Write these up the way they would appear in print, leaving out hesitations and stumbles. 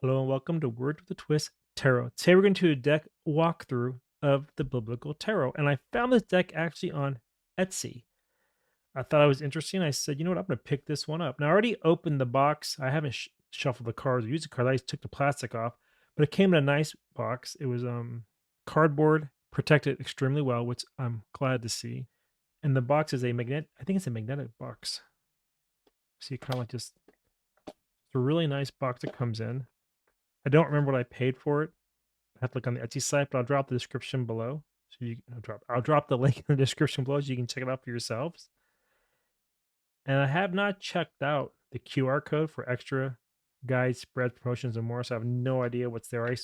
Hello and welcome to Word with a Twist Tarot. Today we're going to do a deck walkthrough of the Biblical Tarot, and I found this deck actually on Etsy. I thought it was interesting. I said, you know what, I'm going to pick this one up. Now I already opened the box. I haven't shuffled the cards or used the cards. I just took the plastic off, but it came in a nice box. It was cardboard, protected extremely well, which I'm glad to see. And the box is a magnet. I think it's a magnetic box. See, kind of like just it's a really nice box that comes in. I don't remember what I paid for it. I have to look on the Etsy site, but I'll drop the description below. So I'll drop the link in the description below so you can check it out for yourselves. And I have not checked out the QR code for extra guides, spread promotions, and more. So I have no idea what's there.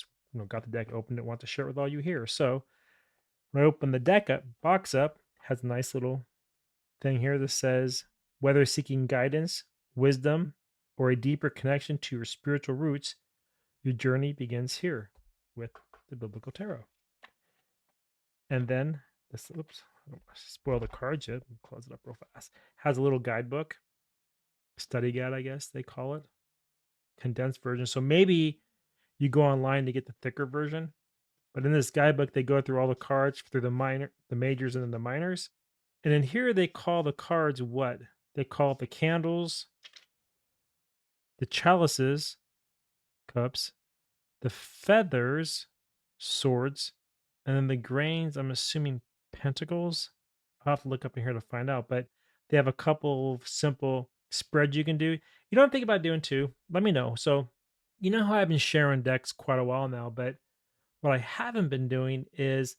Got the deck open and want to share it with all you here. So when I open the deck up, box up, has a nice little thing here that says whether seeking guidance, wisdom, or a deeper connection to your spiritual roots, your journey begins here with the Biblical Tarot. And then this, oops, I don't want to spoil the cards yet. Close it up real fast. Has a little guidebook, study guide, I guess they call it, condensed version. So maybe you go online to get the thicker version. But in this guidebook, they go through all the cards through the majors, and then the minors. And in here, they call the cards what? They call it the candles, the chalices, cups, the feathers, swords, and then the grains, I'm assuming pentacles. I'll have to look up in here to find out, but they have a couple of simple spreads you can do. You don't think about doing too, let me know. So, you know how I've been sharing decks quite a while now, but what I haven't been doing is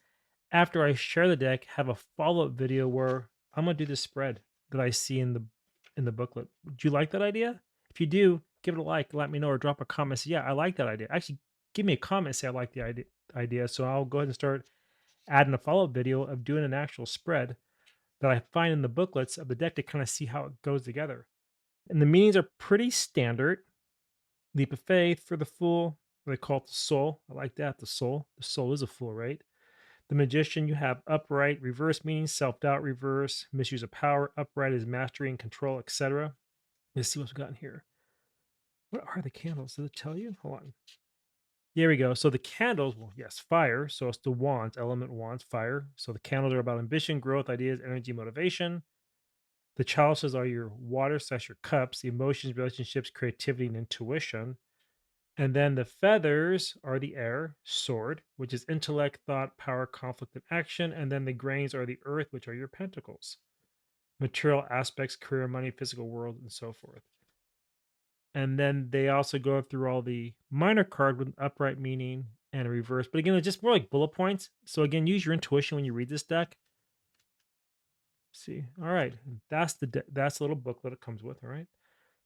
after I share the deck, have a follow-up video where I'm gonna do the spread that I see in the booklet. Would you like that idea? If you do, give it a like, let me know, or drop a comment. Say, yeah, I like that idea. Actually, give me a comment, say I like the idea. So I'll go ahead and start adding a follow-up video of doing an actual spread that I find in the booklets of the deck to kind of see how it goes together. And the meanings are pretty standard. Leap of faith for the fool. They call it the soul. I like that. The soul. The soul is a fool, right? The magician, you have upright, reverse meaning self doubt, reverse, misuse of power. Upright is mastery and control, etc. Let's see what's we got in here. What are the candles? Does it tell you? Hold on. Here we go. So the candles, well, yes, fire. So it's the wands, element wands, fire. So the candles are about ambition, growth, ideas, energy, motivation. The chalices are your water slash your cups, the emotions, relationships, creativity, and intuition. And then the feathers are the air, sword, which is intellect, thought, power, conflict, and action. And then the grains are the earth, which are your pentacles, material aspects, career, money, physical world, and so forth. And then they also go through all the minor card with upright meaning and a reverse. But again, it's just more like bullet points. So again, use your intuition when you read this deck. See, all right, that's that's the little booklet it comes with. All right.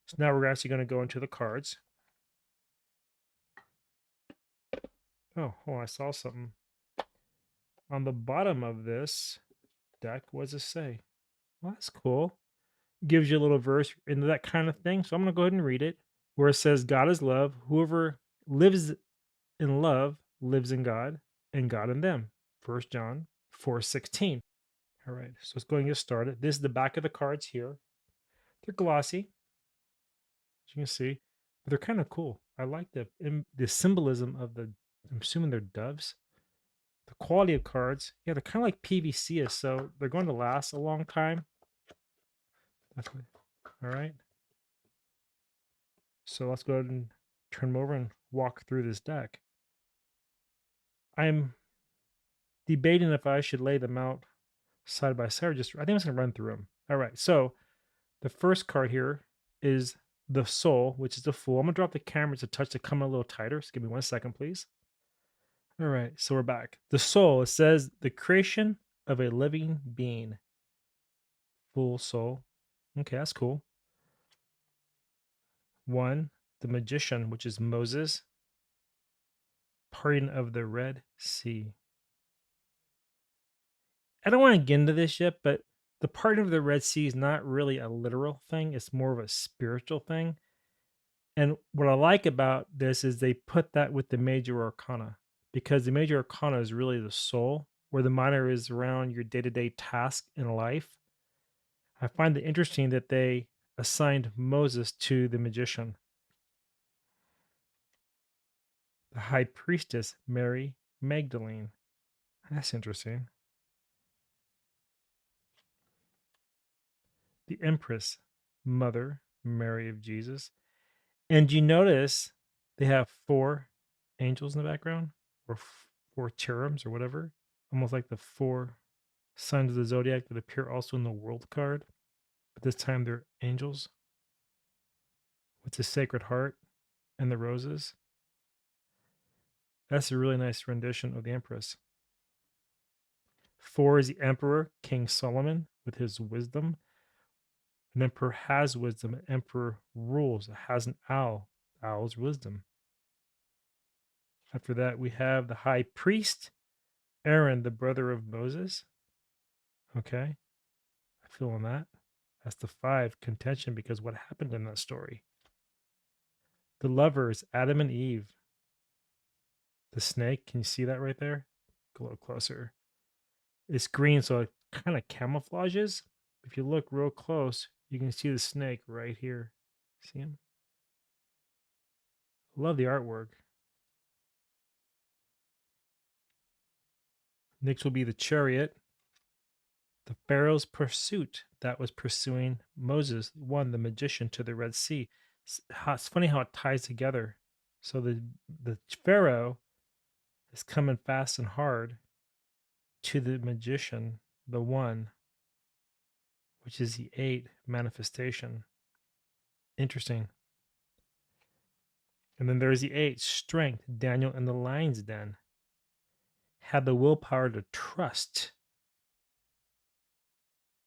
So now we're actually going to go into the cards. Oh, I saw something on the bottom of this deck. What does it say? Well, that's cool. Gives you a little verse into that kind of thing. So I'm going to go ahead and read it, where it says, God is love. Whoever lives in love lives in God and God in them. 1 John 4:16. All right. So let's go and get started. This is the back of the cards here. They're glossy, as you can see, but they're kind of cool. I like the symbolism of the, I'm assuming they're doves. The quality of cards, yeah, they're kind of like PVC is, so they're going to last a long time. That's what, all right. So let's go ahead and turn them over and walk through this deck. I'm debating if I should lay them out side by side or just, I think I'm just going to run through them. All right. So the first card here is the soul, which is the fool. I'm going to drop the camera to touch to come a little tighter. So give me 1 second, please. All right. So we're back. The soul, it says the creation of a living being. Full soul. Okay, that's cool. One, the magician, which is Moses, parting of the Red Sea. I don't want to get into this yet, but the parting of the Red Sea is not really a literal thing. It's more of a spiritual thing. And what I like about this is they put that with the major arcana because the major arcana is really the soul, where the minor is around your day to day task in life. I find it interesting that they assigned Moses to the magician. The high priestess, Mary Magdalene. That's interesting. The empress, Mother Mary of Jesus. And you notice they have four angels in the background, or four cherubims, or whatever, almost like the four signs of the zodiac that appear also in the world card. But this time they're angels with the Sacred Heart and the roses. That's a really nice rendition of the Empress. Four is the Emperor, King Solomon, with his wisdom. An emperor has wisdom. An emperor rules. It has an owl. Owl's wisdom. After that, we have the high priest, Aaron, the brother of Moses. Okay, I feel on that. That's the five, contention, because what happened in that story? The lovers, Adam and Eve. The snake, can you see that right there? Go a little closer. It's green, so it kind of camouflages. If you look real close, you can see the snake right here. See him? Love the artwork. Next will be the chariot. The Pharaoh's pursuit that was pursuing Moses, one, the magician, to the Red Sea. It's funny how it ties together. So the Pharaoh is coming fast and hard to the magician, the one, which is the eight manifestation. Interesting. And then there's the eight, strength. Daniel in the lion's den had the willpower to trust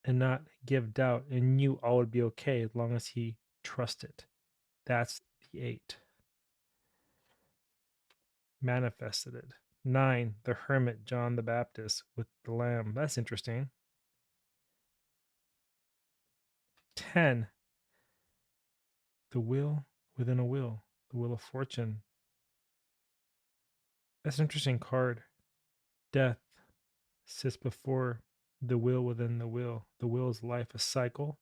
and not give doubt and knew all would be okay as long as he trusted. That's the eight. Manifested it. Nine, the hermit John the Baptist with the lamb. That's interesting. 10, the wheel within a wheel, the wheel of fortune. That's an interesting card. Death sits before the wheel within the wheel. The wheel is life, a cycle.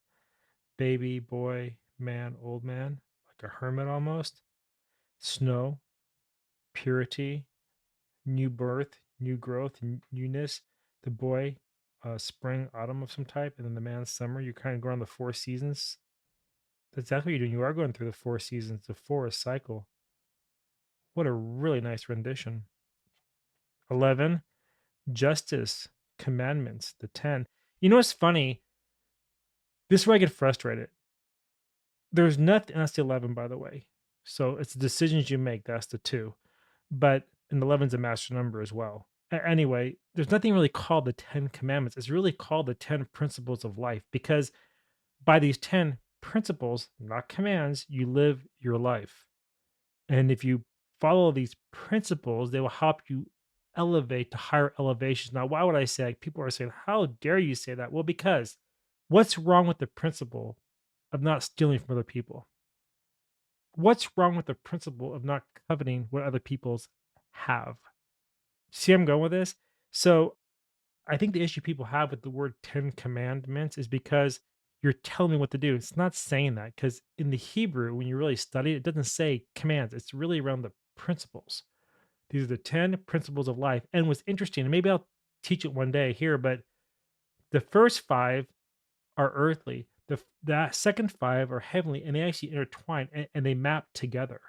Baby, boy, man, old man, like a hermit almost. Snow, purity, new birth, new growth, newness. The boy, spring, autumn of some type, and then the man, summer. You kind of go on the four seasons. That's exactly what you're doing. You are going through the four seasons, the forest cycle. What a really nice rendition. 11, justice, commandments, the 10. You know what's funny? This is where I get frustrated. There's nothing, that's the 11, by the way. So it's the decisions you make, that's the two. But and 11 is a master number as well. Anyway, there's nothing really called the 10 commandments. It's really called the 10 principles of life because by these 10 principles, not commands, you live your life. And if you follow these principles, they will help you elevate to higher elevations. Now, why would I say, like, people are saying, how dare you say that? Well, because what's wrong with the principle of not stealing from other people? What's wrong with the principle of not coveting what other people's have? See, I'm going with this. So I think the issue people have with the word 10 commandments is because you're telling me what to do. It's not saying that because in the Hebrew, when you really study it, it doesn't say commands. It's really around the principles. These are the 10 principles of life. And what's interesting, and maybe I'll teach it one day here, but the first five are earthly. The second five are heavenly, and they actually intertwine and they map together.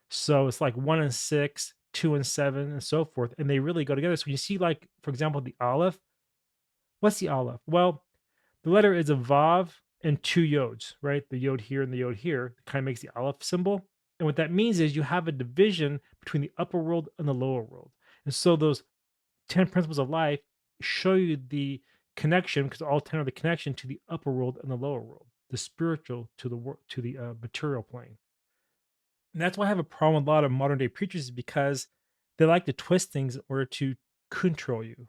So it's like 1 and 6, 2 and 7, and so forth, and they really go together. So when you see, like, for example, the Aleph, what's the Aleph? Well, the letter is a Vav and two Yods, right? The Yod here and the Yod here kind of makes the Aleph symbol. And what that means is you have a division between the upper world and the lower world. And so those 10 principles of life show you the connection, because all 10 are the connection to the upper world and the lower world, the spiritual to the material plane. And that's why I have a problem with a lot of modern day preachers is because they like to twist things in order to control you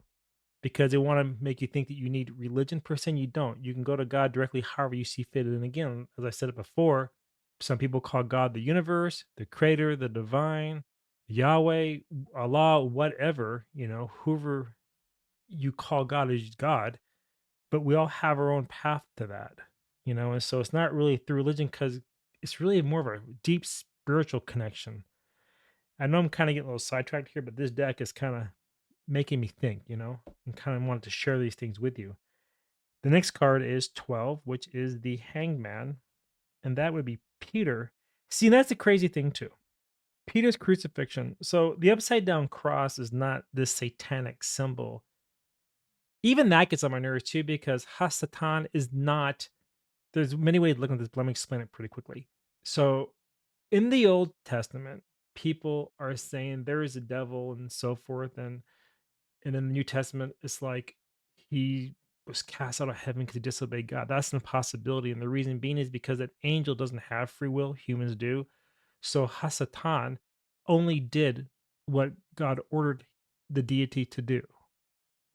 because they want to make you think that you need religion per se. And you don't. You can go to God directly however you see fit. And again, as I said it before, some people call God the universe, the creator, the divine, Yahweh, Allah, whatever, whoever you call God is God. But we all have our own path to that, and so it's not really through religion because it's really more of a deep spiritual connection. I know I'm kind of getting a little sidetracked here, but this deck is kind of making me think, and kind of wanted to share these things with you. The next card is 12, which is the Hangman, and that would be Peter. See, that's the crazy thing too. Peter's crucifixion. So the upside down cross is not this satanic symbol. Even that gets on my nerves too, because Hasatan is not. There's many ways of looking at this, but let me explain it pretty quickly. So in the Old Testament, people are saying there is a devil and so forth, and in the New Testament, it's like he was cast out of heaven because he disobeyed God. That's an impossibility, and the reason being is because an angel doesn't have free will; humans do. So Hasatan only did what God ordered the deity to do,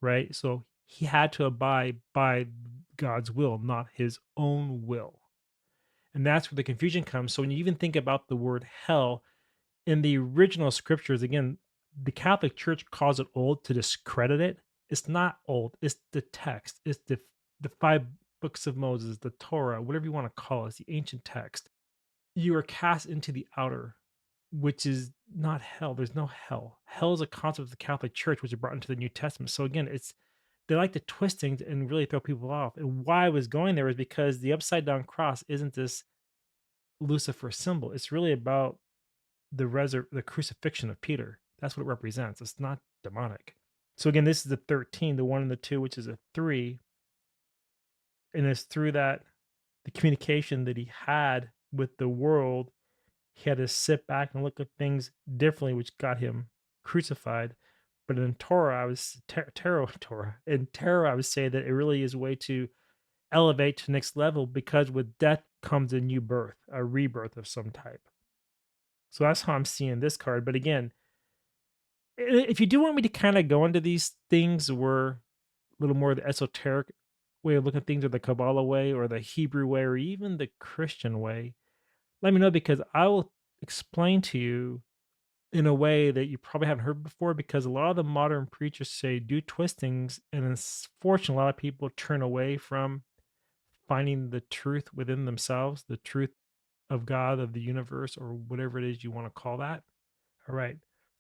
right? So he had to abide by God's will, not his own will. And that's where the confusion comes. So when you even think about the word hell in the original scriptures, again, the Catholic Church calls it old to discredit it. It's not old, it's the text, it's the five books of Moses, the Torah, whatever you want to call it, it's the ancient text. You are cast into the outer, which is not hell. There's no hell. Hell is a concept of the Catholic Church, which is brought into the New Testament. So again, it's they like to twist things and really throw people off. And why I was going there is because the upside down cross isn't this Lucifer symbol. It's really about the crucifixion of Peter. That's what it represents. It's not demonic. So again, this is the 13, the 1 and the 2, which is a 3, and it's through that the communication that he had with the world, he had to sit back and look at things differently, which got him crucified. But in Torah, I was tarot Torah. In tarot, I would say that it really is a way to elevate to next level because with death comes a new birth, a rebirth of some type. So that's how I'm seeing this card. But again, if you do want me to kind of go into these things where a little more the esoteric way of looking at things or the Kabbalah way or the Hebrew way or even the Christian way, let me know because I will explain to you in a way that you probably haven't heard before because a lot of the modern preachers say do twist things and unfortunately a lot of people turn away from finding the truth within themselves, the truth of God, of the universe, or whatever it is you want to call that. All right.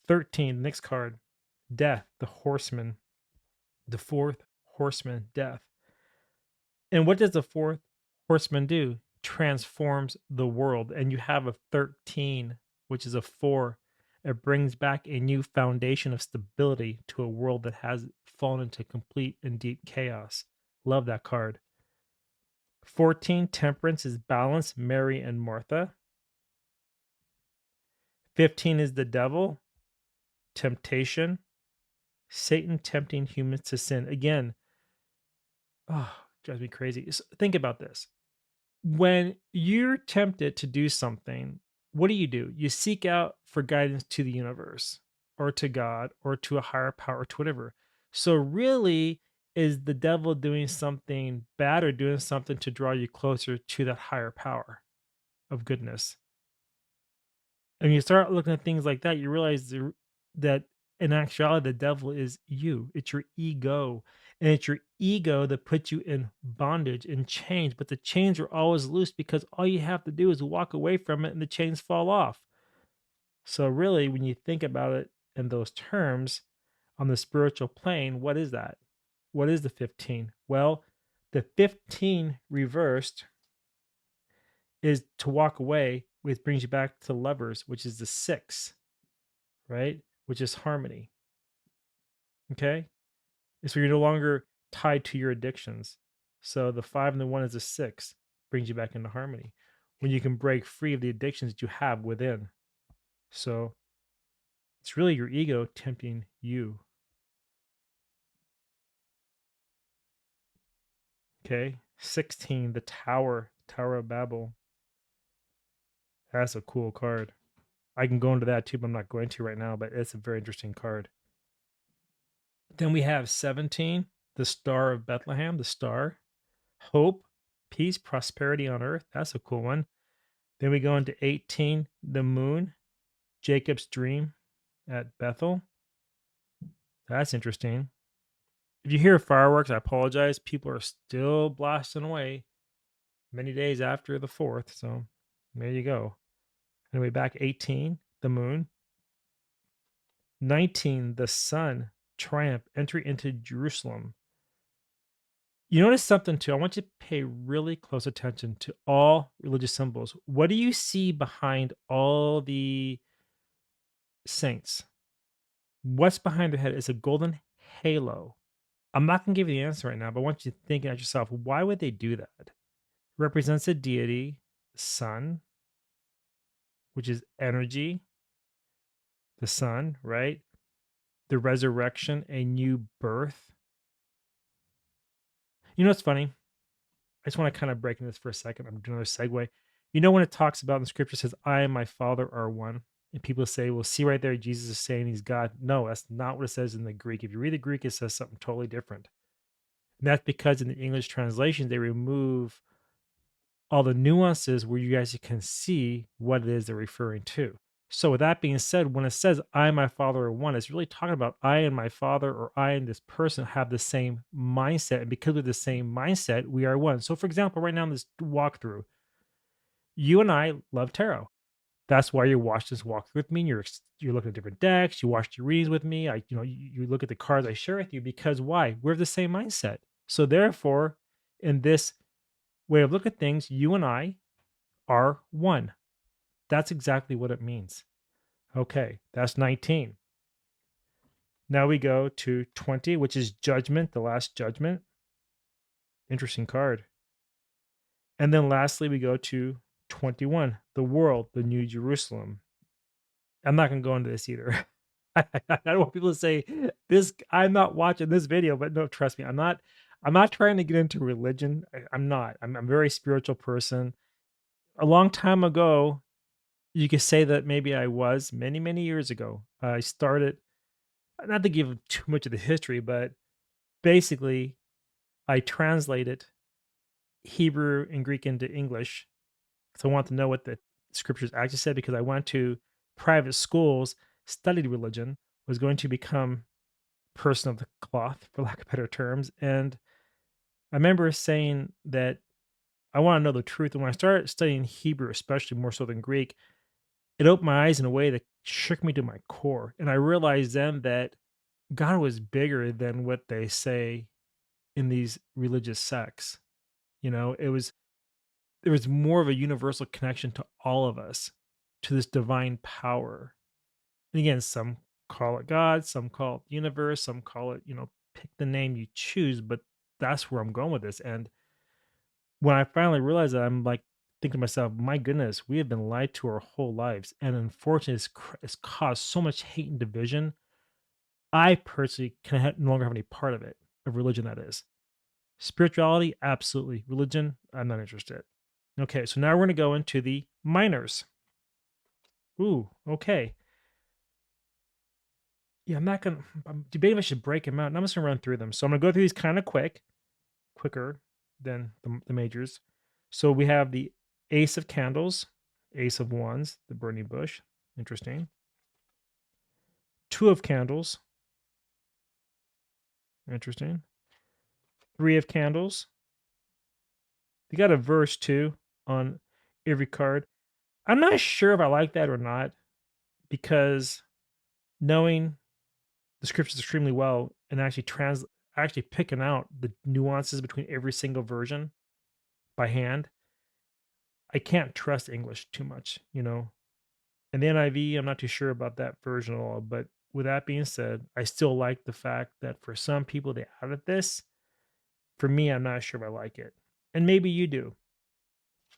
13, next card. Death, the horseman, the fourth horseman, death. And what does the fourth horseman do? Transforms the world. And you have a 13, which is a 4. It brings back a new foundation of stability to a world that has fallen into complete and deep chaos. Love that card. 14, temperance is balance, Mary and Martha. 15 is the devil, temptation, Satan tempting humans to sin. Again, oh, drives me crazy. Think about this. When you're tempted to do something, what do? You seek out for guidance to the universe or to God or to a higher power or to whatever. So, really, is the devil doing something bad or doing something to draw you closer to that higher power of goodness? And you start looking at things like that, you realize that in actuality, the devil is you. It's your ego. And it's your ego that puts you in bondage and chains. But the chains are always loose because all you have to do is walk away from it and the chains fall off. So, really, when you think about it in those terms on the spiritual plane, what is that? What is the 15? Well, the 15 reversed is to walk away, which brings you back to lovers, which is the 6, right? Which is harmony. Okay. So you're no longer tied to your addictions. So the 5 and the 1 is a 6, brings you back into harmony when you can break free of the addictions that you have within. So it's really your ego tempting you. Okay. 16, the Tower, Tower of Babel. That's a cool card. I can go into that too, but I'm not going to right now, but it's a very interesting card. Then we have 17, the Star of Bethlehem, the star, hope, peace, prosperity on earth. That's a cool one. Then we go into 18, the moon, Jacob's dream at Bethel. That's interesting. If you hear fireworks, I apologize. People are still blasting away many days after the 4th. So there you go. Anyway, back 18, the moon. 19, the sun, triumph, entry into Jerusalem. You notice something too. I want you to pay really close attention to all religious symbols. What do you see behind all the saints? What's behind their head is a golden halo. I'm not going to give you the answer right now, but I want you to think at yourself, why would they do that? Represents a deity, sun, which is energy, the sun, right? The resurrection, a new birth. You know what's funny? I just want to kind of break into this for a second. I'm doing another segue. You know, when it talks about in the scripture says, I and my father are one. And people say, well, see right there, Jesus is saying he's God. No, that's not what it says in the Greek. If you read the Greek, it says something totally different. And that's because in the English translation, they remove all the nuances where you guys can see what it is they're referring to. So, with that being said, when it says I and my father are one, it's really talking about I and my father or I and this person have the same mindset. And because of the same mindset, we are one. So, for example, right now in this walkthrough, you and I love tarot. That's why you watch this walkthrough with me. You're looking at different decks. You watch your readings with me. You look at the cards I share with you because why? We're the same mindset. So therefore, in this way of looking at things, you and I are one. That's exactly what it means. Okay, that's 19. Now we go to 20, which is Judgment, the last judgment. Interesting card. And then lastly, we go to 21, the world, the New Jerusalem. I'm not going to go into this either. I don't want people to say this. I'm not watching this video, but no, trust me, I'm not. I'm not trying to get into religion. I'm not. I'm a very spiritual person. A long time ago, you could say that maybe I was many, many years ago. I started, not to give too much of the history, but basically, I translated Hebrew and Greek into English. So I want to know what the scriptures actually said because I went to private schools, studied religion, was going to become person of the cloth, for lack of better terms. And I remember saying that I want to know the truth. And when I started studying Hebrew, especially more so than Greek, it opened my eyes in a way that shook me to my core. And I realized then that God was bigger than what they say in these religious sects. You know, there was more of a universal connection to all of us, to this divine power. And again, some call it God, some call it universe, some call it, pick the name you choose, but that's where I'm going with this. And when I finally realized that, I'm like thinking to myself, my goodness, we have been lied to our whole lives. And unfortunately, it's caused so much hate and division. I personally no longer have any part of it, of religion, that is. Spirituality, absolutely. Religion, I'm not interested. Okay, so now we're going to go into the minors. Ooh, okay. Yeah, I'm debating if I should break them out. And I'm just going to run through them. So I'm going to go through these kind of quicker than the majors. So we have the Ace of Candles, Ace of Wands, the Burning Bush. Interesting. Two of Candles. Interesting. Three of Candles. They got a verse too on every card. I'm not sure if I like that or not because knowing the scriptures extremely well and actually picking out the nuances between every single version by hand, I can't trust English too much. And the NIV, I'm not too sure about that version at all. But with that being said, I still like the fact that for some people they added this. For me, I'm not sure if I like it. And maybe you do.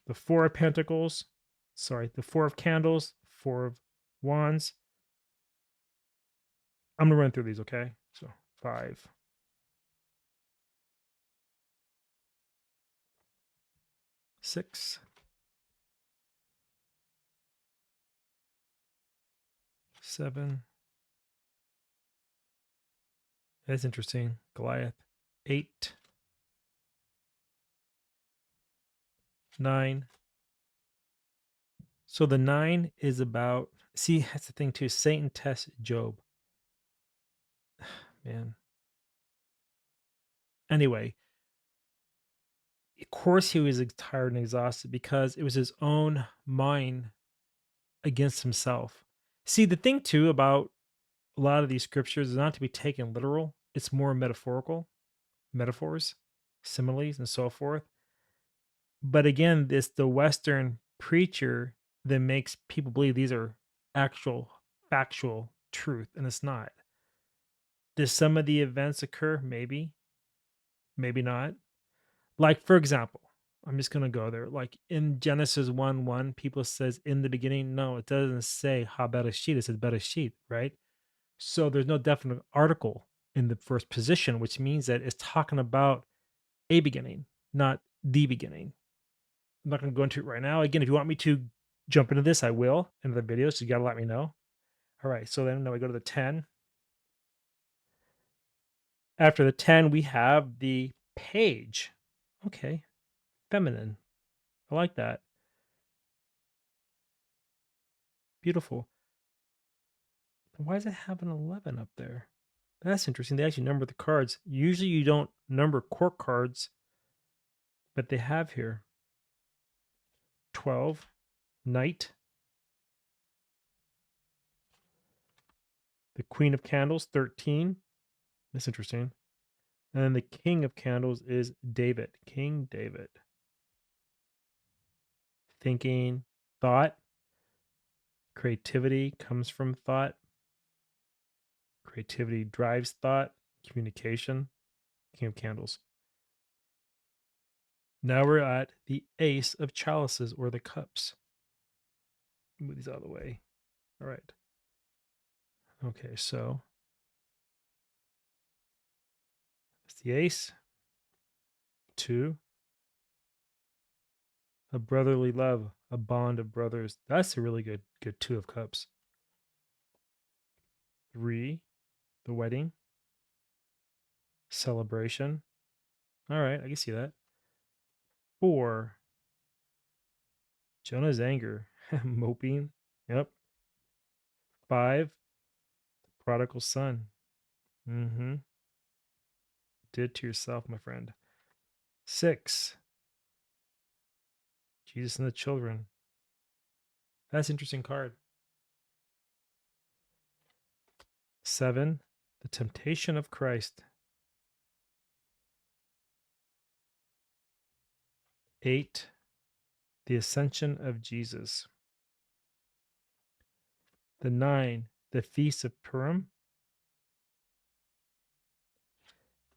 The Four of Pentacles, sorry, the Four of Candles, Four of Wands. I'm gonna run through these, okay? So 5, 6, 7. That's interesting. Goliath. 8, 9. So the 9 is about, see, that's the thing too. Satan tests Job. Man. Anyway, of course he was tired and exhausted because it was his own mind against himself. See, the thing too about a lot of these scriptures is not to be taken literal. It's more metaphorical, metaphors, similes, and so forth. But again, this the Western preacher that makes people believe these are actual factual truth, and it's not. Does some of the events occur? Maybe, maybe not. Like, for example, I'm just gonna go there. Like in Genesis 1:1, people says in the beginning. No, it doesn't say Habereshit, it says Bereshit, right? So there's no definite article in the first position, which means that it's talking about a beginning, not the beginning. I'm not gonna go into it right now. Again, if you want me to jump into this, I will in the video. So you gotta let me know. All right. So then now we go to the 10. After the 10, we have the page. Okay. Feminine. I like that. Beautiful. Why does it have an 11 up there? That's interesting. They actually number the cards. Usually you don't number court cards, but they have here 12, Knight, the Queen of Candles, 13. That's interesting. And then the King of Candles is David, King David. Thinking, thought, creativity comes from thought. Creativity drives thought, communication, King of Candles. Now we're at the Ace of Chalices or the Cups. Move these out of the way. All right. Okay, so it's the Ace, 2, a brotherly love, a bond of brothers. That's a really good 2 of Cups. 3, the wedding, celebration. All right, I can see that. 4, Jonah's anger, moping. Yep. 5, prodigal son. Mm-hmm. Did to yourself, my friend. 6, Jesus and the children. That's an interesting card. 7, the temptation of Christ. 8, the ascension of Jesus. The 9, the feast of Purim.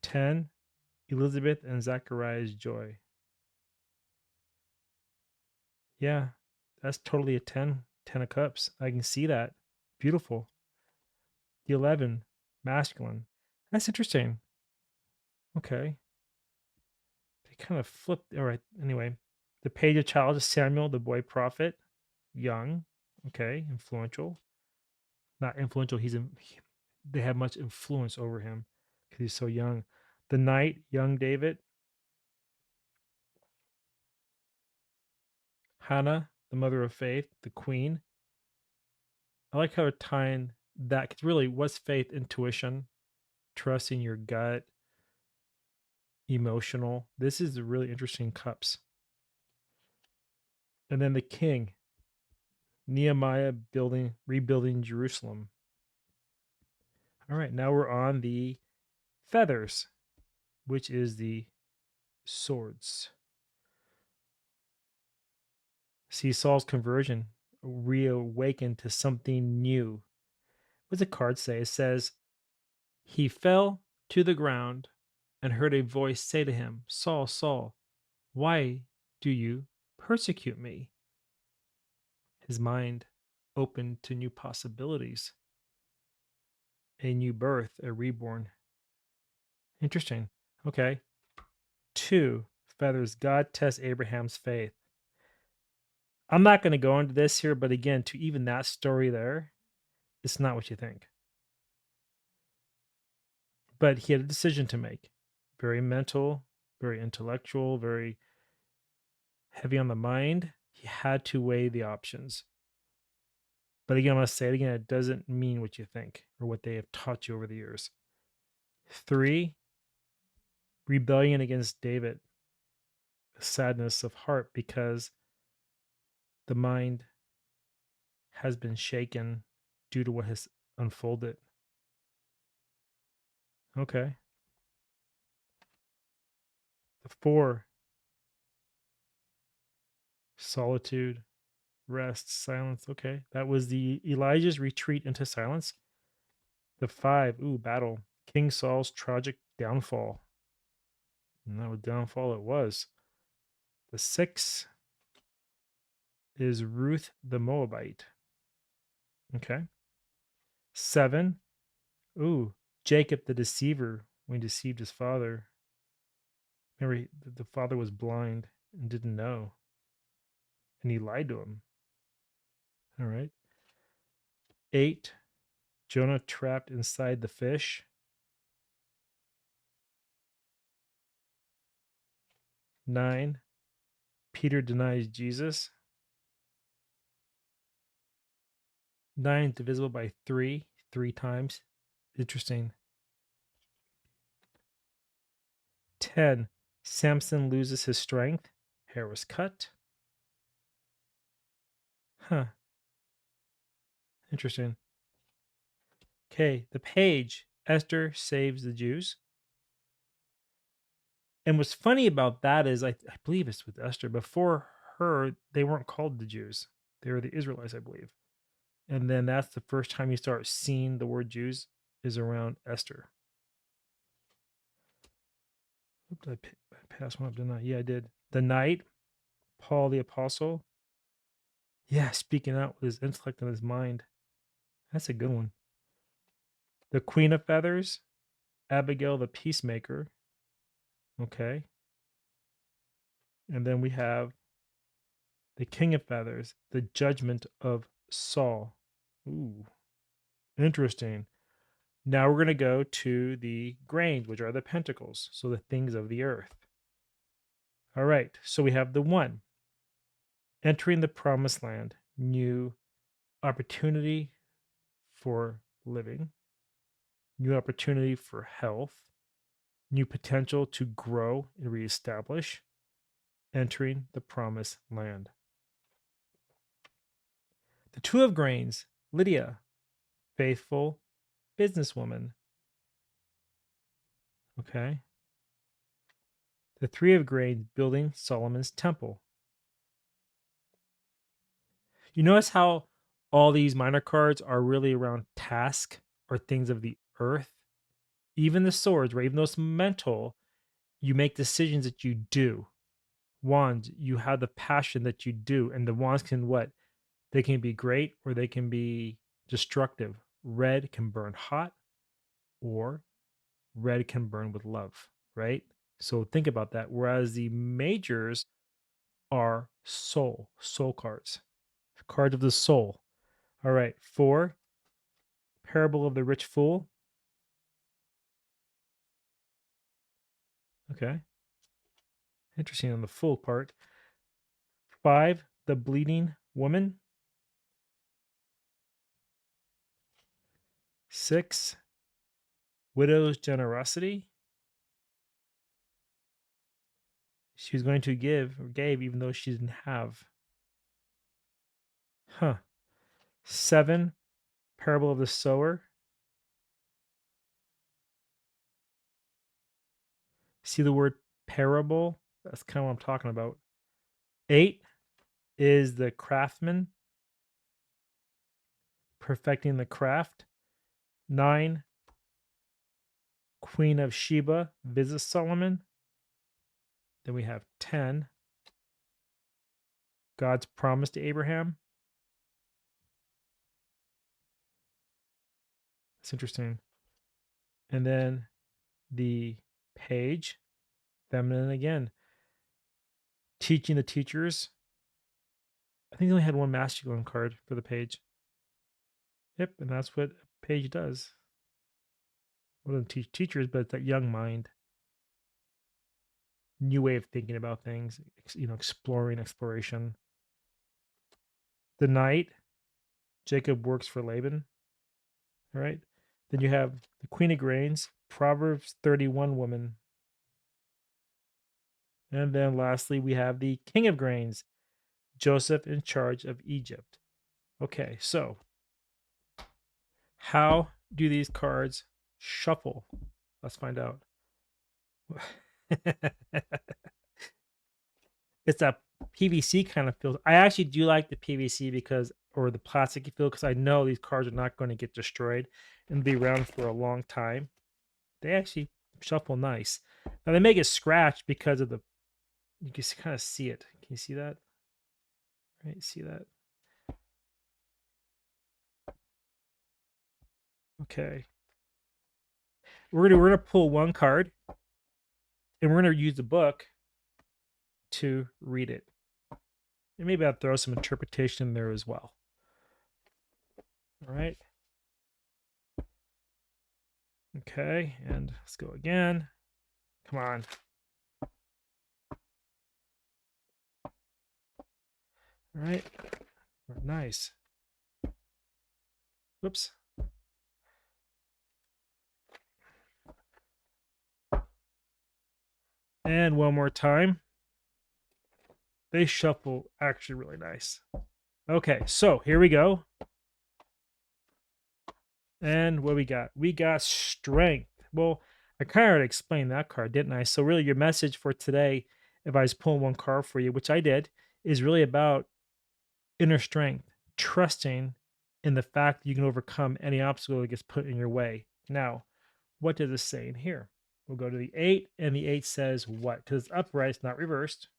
10, Elizabeth and Zachariah's joy. Yeah, that's totally a 10. 10 of cups. I can see that. Beautiful. The 11, masculine. That's interesting. Okay. They kind of flipped. All right. Anyway, the page of child is Samuel, the boy prophet. Young. Okay. Influential. Not influential. They have much influence over him because he's so young. The knight, young David. Hannah, the mother of faith, the queen. I like how they're tying that because really, what's faith? Intuition, trusting your gut, emotional. This is a really interesting cups. And then the king, Nehemiah rebuilding Jerusalem. All right, now we're on the feathers, which is the swords. See Saul's conversion, reawakened to something new. What does the card say? It says, he fell to the ground and heard a voice say to him, Saul, Saul, why do you persecute me? His mind opened to new possibilities, a new birth, a reborn. Interesting. Okay. 2, feathers. God tests Abraham's faith. I'm not going to go into this here, but again, to even that story there, it's not what you think. But he had a decision to make. Very mental, very intellectual, very heavy on the mind. He had to weigh the options. But again, I'm going to say it again, it doesn't mean what you think or what they have taught you over the years. 3, rebellion against David, sadness of heart because the mind has been shaken due to what has unfolded. Okay. The 4, solitude, rest, silence. Okay. That was the Elijah's retreat into silence. The 5, ooh, battle. King Saul's tragic downfall. And that was downfall it was. The 6 is Ruth the Moabite. Okay. 7, ooh, Jacob the deceiver when he deceived his father. Remember, the father was blind and didn't know, and he lied to him. All right. 8, Jonah trapped inside the fish. 9, Peter denies Jesus. 9 divisible by 3, 3 times. Interesting. 10, Samson loses his strength. Hair was cut. Huh. Interesting. Okay, the page. Esther saves the Jews. And what's funny about that is I believe it's with Esther. Before her, they weren't called the Jews. They were the Israelites, I believe. And then that's the first time you start seeing the word Jews is around Esther. Did I pass one up? Didn't I? Yeah, I did. The knight, Paul the apostle. Yeah, speaking out with his intellect and his mind. That's a good one. The queen of feathers, Abigail the peacemaker. Okay. And then we have the king of feathers, the judgment of Saul. Ooh, interesting. Now we're going to go to the grains, which are the pentacles. So the things of the earth. All right. So we have the 1, entering the promised land, new opportunity for living, new opportunity for health, new potential to grow and reestablish, entering the promised land. The 2 of grains, Lydia, faithful businesswoman. Okay. The 3 of grains, building Solomon's temple. You notice how all these minor cards are really around task or things of the earth? Even the swords, right? Even though it's mental, you make decisions that you do. Wands, you have the passion that you do. And the wands can what? They can be great or they can be destructive. Red can burn hot or red can burn with love, right? So think about that. Whereas the majors are soul cards, cards of the soul. All right. 4, parable of the rich fool. Okay. Interesting on the fool part. 5, the bleeding woman. 6, widow's generosity. She was going to give or gave even though she didn't have. Huh. 7, parable of the sower. See the word parable? That's kind of what I'm talking about. 8 is the craftsman, perfecting the craft. 9, Queen of Sheba visits Solomon. Then we have 10, God's promise to Abraham. That's interesting. And then the page, feminine again, teaching the teachers. I think they only had one masculine card for the page. Yep, and that's what a page does. Well, doesn't teach teachers, but it's that young mind, new way of thinking about things, exploration. The knight, Jacob works for Laban. All right. Then you have the Queen of Grains, Proverbs 31 woman. And then lastly, we have the King of Grains, Joseph in charge of Egypt. Okay, so how do these cards shuffle? Let's find out. It's a PVC kind of feel. I actually do like the PVC because, or the plasticky feel, because I know these cards are not going to get destroyed and be around for a long time. They actually shuffle nice. Now they may get scratched because of the. You can kind of see it. Can you see that? Right? See that? Okay. We're gonna pull one card, and we're gonna use the book to read it. And maybe I'll throw some interpretation in there as well. All right. Okay, and let's go again. Come on. All right. Nice. Whoops. And one more time. They shuffle actually really nice. Okay, so here we go. And what we got? We got strength. Well, I kind of already explained that card, didn't I? So really your message for today, if I was pulling one card for you, which I did, is really about inner strength, trusting in the fact that you can overcome any obstacle that gets put in your way. Now, what does this say in here? We'll go to the 8, and the 8 says what? Because it's upright, it's not reversed.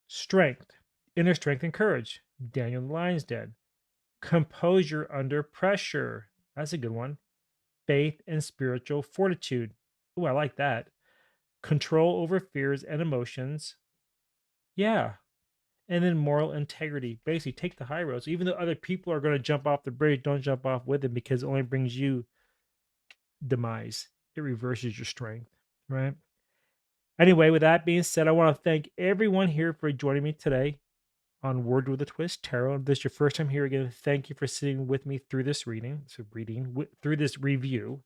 Strength, inner strength and courage. Daniel the Lion's Den. Composure under pressure. That's a good one. Faith and spiritual fortitude. Oh, I like that. Control over fears and emotions. Yeah. And then moral integrity. Basically, take the high road. So even though other people are going to jump off the bridge, don't jump off with them because it only brings you demise. It reverses your strength, right? Anyway, with that being said, I want to thank everyone here for joining me today on Word with a Twist Tarot. If this is your first time here again, thank you for sitting with me through this through this review.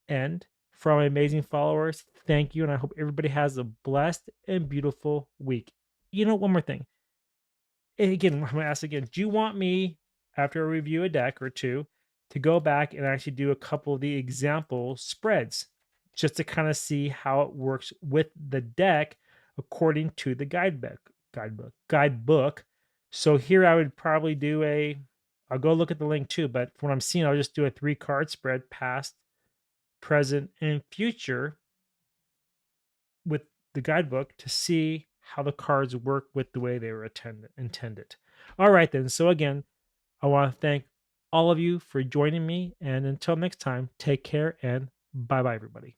And for all my amazing followers, thank you. And I hope everybody has a blessed and beautiful week. You know, one more thing. And again, I'm going to ask again, do you want me, after I review a deck or two, to go back and actually do a couple of the example spreads just to kind of see how it works with the deck according to the guidebook. So here I would probably do I'll go look at the link too, but from what I'm seeing, I'll just do a 3-card spread, past, present, and future with the guidebook to see how the cards work with the way they were intended. All right, then. So, again, I want to thank all of you for joining me. And until next time, take care and bye bye, everybody.